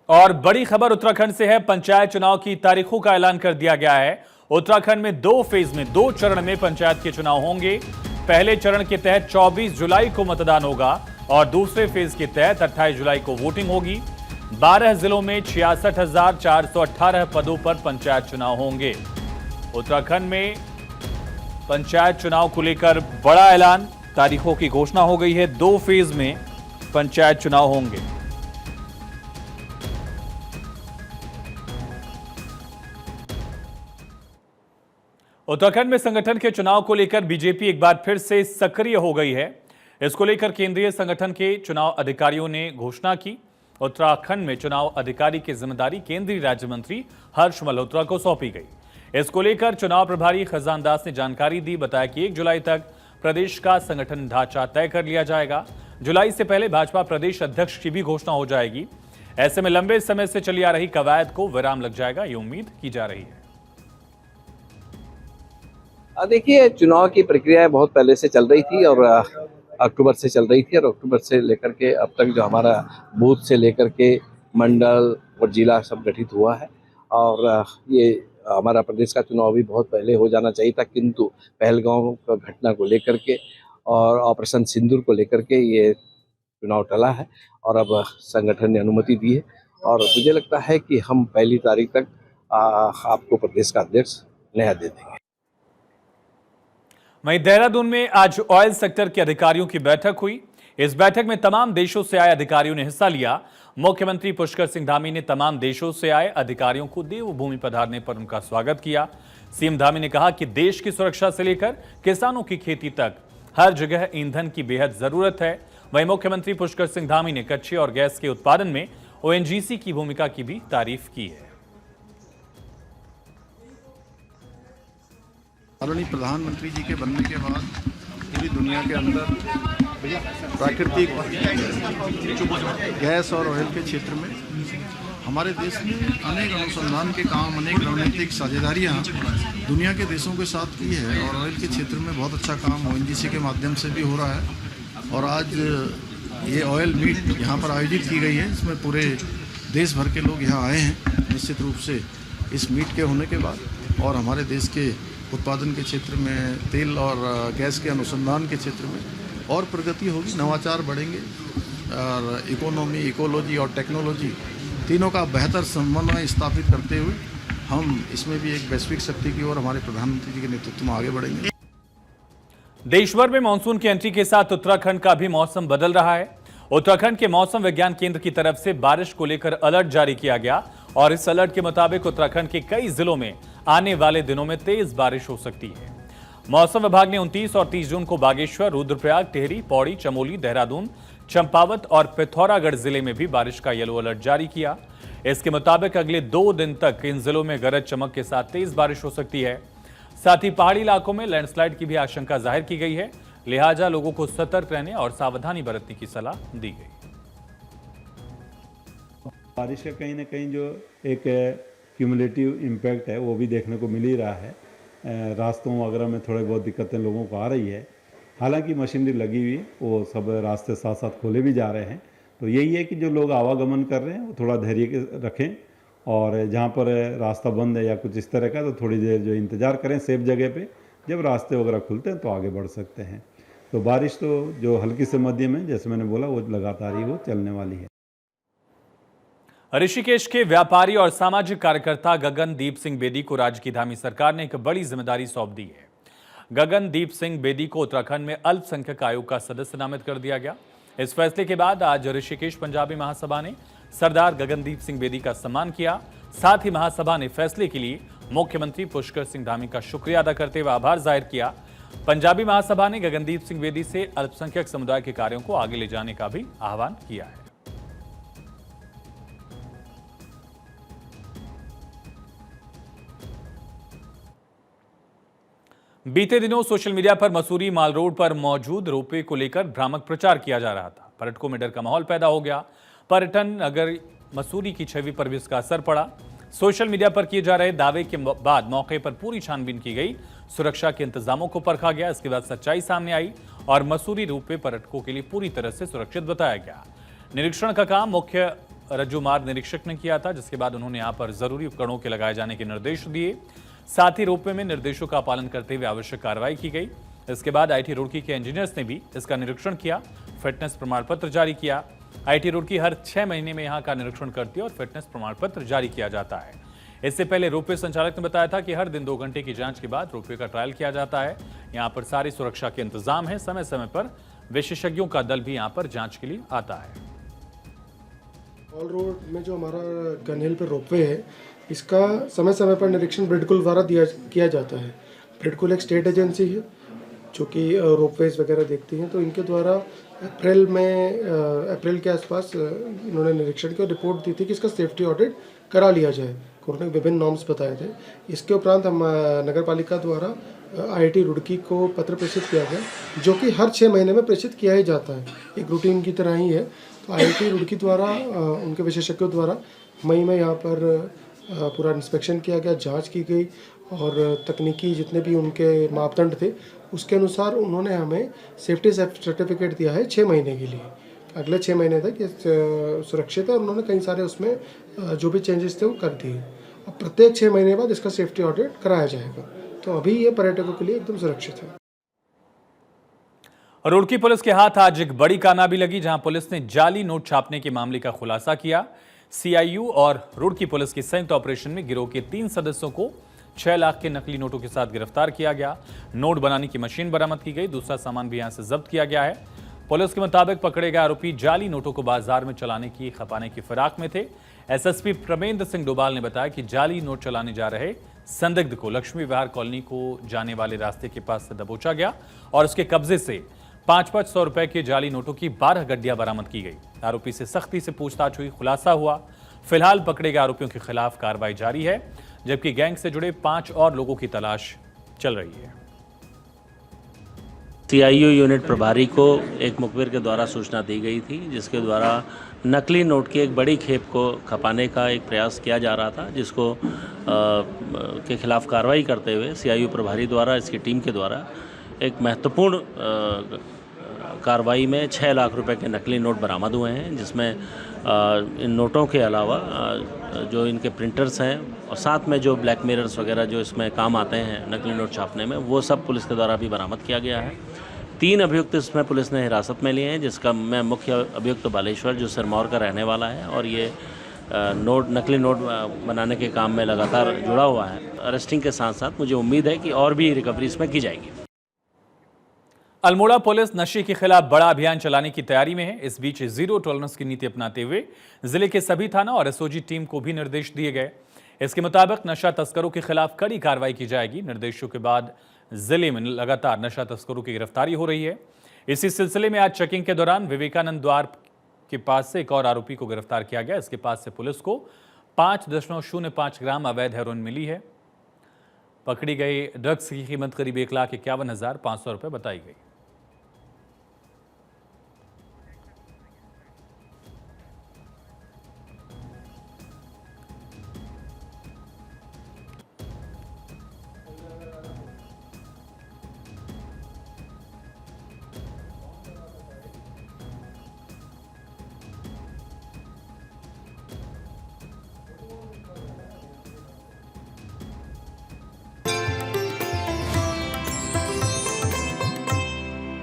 और बड़ी खबर उत्तराखंड से है। पंचायत चुनाव की तारीखों का ऐलान कर दिया गया है। उत्तराखंड में 2 फेज में 2 चरण में पंचायत के चुनाव होंगे। पहले चरण के तहत 24 जुलाई को मतदान होगा और दूसरे फेज के तहत 28 जुलाई को वोटिंग होगी। 12 जिलों में 66,418 पदों पर पंचायत चुनाव होंगे। उत्तराखंड में पंचायत चुनाव को लेकर बड़ा ऐलान, तारीखों की घोषणा हो गई है। 2 फेज में पंचायत चुनाव होंगे। उत्तराखंड में संगठन के चुनाव को लेकर बीजेपी एक बार फिर से सक्रिय हो गई है। इसको लेकर केंद्रीय संगठन के चुनाव अधिकारियों ने घोषणा की। उत्तराखंड में चुनाव अधिकारी की जिम्मेदारी केंद्रीय राज्य मंत्री हर्ष मल्होत्रा को सौंपी गई। इसको लेकर चुनाव प्रभारी खजान दास ने जानकारी दी। बताया कि 1 जुलाई तक प्रदेश का संगठन ढांचा तय कर लिया जाएगा। जुलाई से पहले भाजपा प्रदेश अध्यक्ष की भी घोषणा हो जाएगी। ऐसे में लंबे समय से चली आ रही कवायद को विराम लग जाएगा, ये उम्मीद की जा रही है। देखिए, चुनाव की प्रक्रिया बहुत पहले से चल रही थी और अक्टूबर से चल रही थी और अक्टूबर से लेकर के अब तक जो हमारा बूथ से लेकर के मंडल और जिला सब गठित हुआ है। और ये हमारा प्रदेश का चुनाव भी बहुत पहले हो जाना चाहिए था, किंतु पहलगांव का घटना को लेकर के और ऑपरेशन सिंदूर को लेकर के ये चुनाव टला है और अब संगठन ने अनुमति दी है। और मुझे लगता है कि हम 1 तारीख तक आपको प्रदेश का अध्यक्ष नया दे देंगे। वहीं देहरादून में आज ऑयल सेक्टर के अधिकारियों की बैठक हुई। इस बैठक में तमाम देशों से आए अधिकारियों ने हिस्सा लिया। मुख्यमंत्री पुष्कर सिंह धामी ने तमाम देशों से आए अधिकारियों को देवभूमि पधारने पर उनका स्वागत किया। सीएम धामी ने कहा कि देश की सुरक्षा से लेकर किसानों की खेती तक हर जगह ईंधन की बेहद जरूरत है। वहीं मुख्यमंत्री पुष्कर सिंह धामी ने कच्चे और गैस के उत्पादन में ओएनजीसी की भूमिका की भी तारीफ की है। माननीय प्रधानमंत्री जी के बनने के बाद पूरी दुनिया के अंदर प्राकृतिक गैस और ऑयल के क्षेत्र में हमारे देश ने अनेक अनुसंधान के काम, अनेक रणनीतिक साझेदारियां दुनिया के देशों के साथ की है और ऑयल के क्षेत्र में बहुत अच्छा काम ओएनजीसी के माध्यम से भी हो रहा है। और आज ये ऑयल मीट यहाँ पर आयोजित की गई है, इसमें पूरे देश भर के लोग यहाँ आए हैं। निश्चित रूप से इस मीट के होने के बाद और हमारे देश के उत्पादन के क्षेत्र में, तेल और गैस के अनुसंधान के क्षेत्र में और प्रगति होगी, नवाचार बढ़ेंगे और इकोनॉमी, इकोलॉजी और टेक्नोलॉजी तीनों का बेहतर समन्वय स्थापित करते हुए हम इसमें भी एक वैश्विक शक्ति की ओर हमारे प्रधानमंत्री जी के नेतृत्व में आगे बढ़ेंगे। देश भर में मानसून की एंट्री के साथ उत्तराखंड का भी मौसम बदल रहा है। उत्तराखंड के मौसम विज्ञान केंद्र की तरफ से बारिश को लेकर अलर्ट जारी किया गया और इस अलर्ट के मुताबिक उत्तराखंड के कई जिलों में आने वाले दिनों में तेज बारिश हो सकती है। मौसम विभाग ने 29 और 30 जून को बागेश्वर, रुद्रप्रयाग, टिहरी, पौड़ी, चमोली, देहरादून, चंपावत और पिथौरागढ़ जिले में भी बारिश का येलो अलर्ट जारी किया। इसके मुताबिक अगले 2 दिन तक इन जिलों में गरज चमक के साथ तेज बारिश हो सकती है। साथ ही पहाड़ी इलाकों में लैंडस्लाइड की भी आशंका जाहिर की गई है, लिहाजा लोगों को सतर्क रहने और सावधानी बरतने की सलाह दी गई। बारिश का कहीं ना कहीं जो एक क्यूमुलेटिव इम्पैक्ट है वो भी देखने को मिल ही रहा है। रास्तों वगैरह में थोड़ी बहुत दिक्कतें लोगों को आ रही है। हालांकि मशीनरी लगी हुई है, वो सब रास्ते साथ साथ खोले भी जा रहे हैं। तो यही है कि जो लोग आवागमन कर रहे हैं वो थोड़ा धैर्य रखें और जहाँ पर रास्ता बंद है या कुछ इस तरह का तो थोड़ी देर जो इंतज़ार करें सेफ जगह पे। जब रास्ते वगैरह खुलते हैं तो आगे बढ़ सकते हैं। तो बारिश तो जो हल्की से मध्यम है, जैसे मैंने बोला, वो लगातार ही वो चलने वाली है। ऋषिकेश के व्यापारी और सामाजिक कार्यकर्ता गगनदीप सिंह बेदी को राज्य की धामी सरकार ने एक बड़ी जिम्मेदारी सौंप दी है। गगनदीप सिंह बेदी को उत्तराखंड में अल्पसंख्यक आयोग का सदस्य नामित कर दिया गया। इस फैसले के बाद आज ऋषिकेश पंजाबी महासभा ने सरदार गगनदीप सिंह बेदी का सम्मान किया। साथ ही महासभा ने फैसले के लिए मुख्यमंत्री पुष्कर सिंह धामी का शुक्रिया अदा करते हुए आभार जाहिर किया। पंजाबी महासभा ने गगनदीप सिंह बेदी से अल्पसंख्यक समुदाय के कार्यों को आगे ले जाने का भी आह्वान किया है। बीते दिनों सोशल मीडिया पर मसूरी माल रोड पर मौजूद रोपवे को लेकर भ्रामक प्रचार किया जा रहा था। पर्यटकों में डर का माहौल पैदा हो गया। पर्यटन नगर मसूरी की छवि पर भी इसका असर पड़ा। सोशल मीडिया पर किए जा रहे दावे के बाद मौके पर पूरी छानबीन की गई। सुरक्षा के इंतजामों को परखा गया। इसके बाद सच्चाई सामने आई और मसूरी रोपवे पर्यटकों के लिए पूरी तरह से सुरक्षित बताया गया। निरीक्षण का काम मुख्य रज्जुमार्ग निरीक्षक ने किया था, जिसके बाद उन्होंने यहां पर जरूरी उपकरणों के लगाए जाने के निर्देश दिए। साथ ही रोपवे में निर्देशों का पालन करते हुए आवश्यक कार्रवाई की गई। इसके बाद आईटी रुड़की के इंजीनियर्स ने भी इसका निरीक्षण किया, फिटनेस प्रमाण पत्र जारी किया। आईटी रुड़की हर 6 महीने में यहां का निरीक्षण करती है और फिटनेस प्रमाण पत्र जारी किया जाता है। इससे पहले रोपवे संचालक ने बताया था कि हर दिन 2 घंटे की जांच के बाद रोपवे का ट्रायल किया जाता है। यहां पर सारी सुरक्षा के इंतजाम है। समय समय पर विशेषज्ञों का दल भी यहां पर जांच के लिए आता है। ऑल रोड में जो हमारा गन हिल पर रोपवे है, इसका समय समय पर निरीक्षण ब्रिडकुल द्वारा किया जाता है। ब्रिडकुल एक स्टेट एजेंसी है जो कि रोपवेज वगैरह देखती हैं, तो इनके द्वारा अप्रैल के आसपास इन्होंने निरीक्षण की और रिपोर्ट दी थी कि इसका सेफ्टी ऑडिट करा लिया जाए। उन्होंने विभिन्न नॉर्म्स बताए थे। इसके उपरांत हम नगर पालिका द्वारा आईआईटी रुड़की को पत्र प्रेषित किया गया, जो कि हर 6 महीने में प्रेषित किया ही जाता है, एक रूटीन की तरह ही है। तो आईआईटी रुड़की द्वारा उनके विशेषज्ञों द्वारा मई में यहाँ पर पूरा इंस्पेक्शन किया गया, जांच की गई और तकनीकी जितने भी उनके मापदंड थे उसके अनुसार उन्होंने हमें सेफ्टी सर्टिफिकेट दिया है 6 महीने के लिए। अगले 6 महीने तक ये सुरक्षित है और उन्होंने कई सारे उसमें जो भी चेंजेस थे वो कर दिए। अब प्रत्येक 6 महीने बाद इसका सेफ्टी ऑडिट कराया जाएगा। तो अभी ये पर्यटकों के लिए एकदम सुरक्षित है। रुड़की पुलिस के हाथ आज एक बड़ी कामयाबी लगी, जहां पुलिस ने जाली नोट छापने के मामले का खुलासा किया। सीआईयू और रुड़की पुलिस की संयुक्त ऑपरेशन में गिरोह के 3 सदस्यों को 6 लाख के नकली नोटों के साथ गिरफ्तार किया गया। नोट बनाने की मशीन बरामद की गई, दूसरा सामान भी यहां से जब्त किया गया है। पुलिस के मुताबिक पकड़े गए आरोपी जाली नोटों को बाजार में चलाने की खपाने की फिराक में थे। एसएसपी प्रमेंद्र सिंह डोभाल ने बताया कि जाली नोट चलाने जा रहे संदिग्ध को लक्ष्मी विहार कॉलोनी को जाने वाले रास्ते के पास से दबोचा गया और उसके कब्जे से 500 रुपए के जाली नोटों की 12 गड्डियां बरामद की गई। आरोपी से सख्ती से पूछताछ हुई, खुलासा हुआ। फिलहाल पकड़े गए आरोपियों के खिलाफ कार्रवाई जारी है, जबकि गैंग से जुड़े 5 और लोगों की तलाश चल रही है। सीआईयू यूनिट प्रभारी को एक मुखबिर के द्वारा सूचना दी गई थी, जिसके द्वारा नकली नोट की एक बड़ी खेप को खपाने का एक प्रयास किया जा रहा था, जिसको के खिलाफ कार्रवाई करते हुए सीआईयू प्रभारी द्वारा, इसकी टीम के द्वारा एक महत्वपूर्ण कार्रवाई में 6 लाख रुपए के नकली नोट बरामद हुए हैं, जिसमें इन नोटों के अलावा जो इनके प्रिंटर्स हैं और साथ में जो ब्लैक मिरर्स वगैरह जो इसमें काम आते हैं नकली नोट छापने में, वो सब पुलिस के द्वारा भी बरामद किया गया है। 3 अभियुक्त इसमें पुलिस ने हिरासत में लिए हैं, जिसका मैं मुख्य अभियुक्त बालेश्वर जो सिरमौर का रहने वाला है और ये नकली नोट बनाने के काम में लगातार जुड़ा हुआ है। अरेस्टिंग के साथ साथ मुझे उम्मीद है कि और भी रिकवरी इसमें की जाएगी। अल्मोड़ा पुलिस नशे के खिलाफ बड़ा अभियान चलाने की तैयारी में है। इस बीच जीरो टॉलरेंस की नीति अपनाते हुए जिले के सभी थाना और एसओजी टीम को भी निर्देश दिए गए। इसके मुताबिक नशा तस्करों के खिलाफ कड़ी कार्रवाई की जाएगी। निर्देशों के बाद जिले में लगातार नशा तस्करों की गिरफ्तारी हो रही है। इसी सिलसिले में आज चेकिंग के दौरान विवेकानंद द्वार के पास से एक और आरोपी को गिरफ्तार किया गया। इसके पास से पुलिस को 5.05 ग्राम अवैध हेरोइन मिली है। पकड़ी गई ड्रग्स की कीमत करीब 1,51,500 रुपये बताई गई।